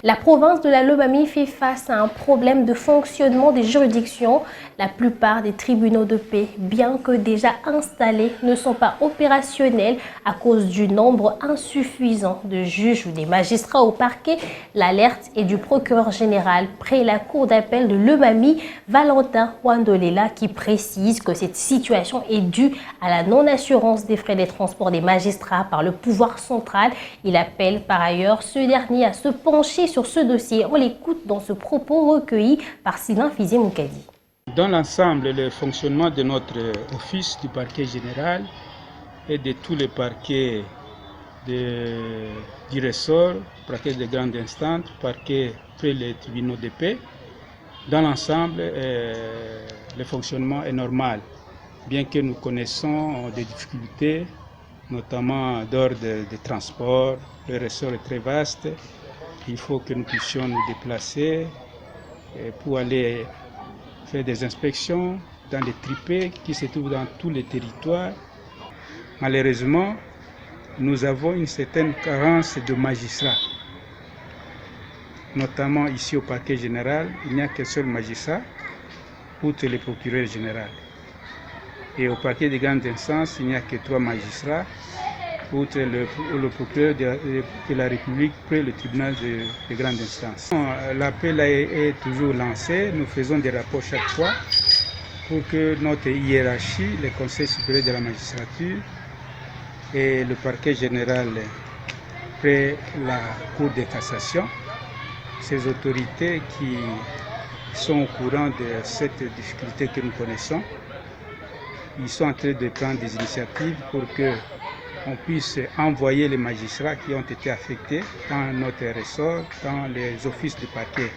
La province de la Lomami fait face à un problème de fonctionnement des juridictions. La plupart des tribunaux de paix, bien que déjà installés, ne sont pas opérationnels à cause du nombre insuffisant de juges ou des magistrats au parquet. L'alerte est du procureur général près la cour d'appel de Lomami, Valentin Wandolela, qui précise que cette situation est due à la non-assurance des frais des transports des magistrats par le pouvoir central. Il appelle par ailleurs ce dernier à se pencher sur ce dossier. On l'écoute dans ce propos recueilli par Sylvain Fizé-Moukadi. Dans l'ensemble, le fonctionnement de notre office du parquet général et de tous les parquets du ressort, parquet de grande instance, parquet près les tribunaux de paix, dans l'ensemble, le fonctionnement est normal, bien que nous connaissons des difficultés, notamment d'ordre de transport. Le ressort est très vaste. Il faut que nous puissions nous déplacer pour aller faire des inspections dans les tripées qui se trouvent dans tous les territoires. Malheureusement, nous avons une certaine carence de magistrats. Notamment ici au parquet général, il n'y a qu'un seul magistrat, outre le procureur général. Et au parquet de grande instance, il n'y a que 3 magistrats, outre le procureur de la République près le tribunal de grande instance. L'appel est toujours lancé, nous faisons des rapports chaque fois pour que notre hiérarchie, le Conseil supérieur de la magistrature et le parquet général près la Cour de cassation, ces autorités qui sont au courant de cette difficulté que nous connaissons, ils sont en train de prendre des initiatives pour que on puisse envoyer les magistrats qui ont été affectés dans notre ressort, dans les offices de parquet.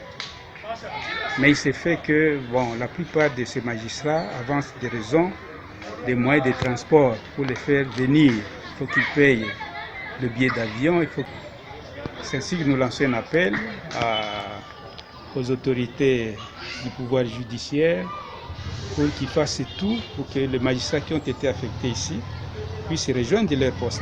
Mais il s'est fait que la plupart de ces magistrats avancent des raisons, des moyens de transport pour les faire venir. Il faut qu'ils payent le billet d'avion. C'est ainsi que nous lançons un appel aux autorités du pouvoir judiciaire pour qu'ils fassent tout pour que les magistrats qui ont été affectés ici puissent rejoindre leur poste.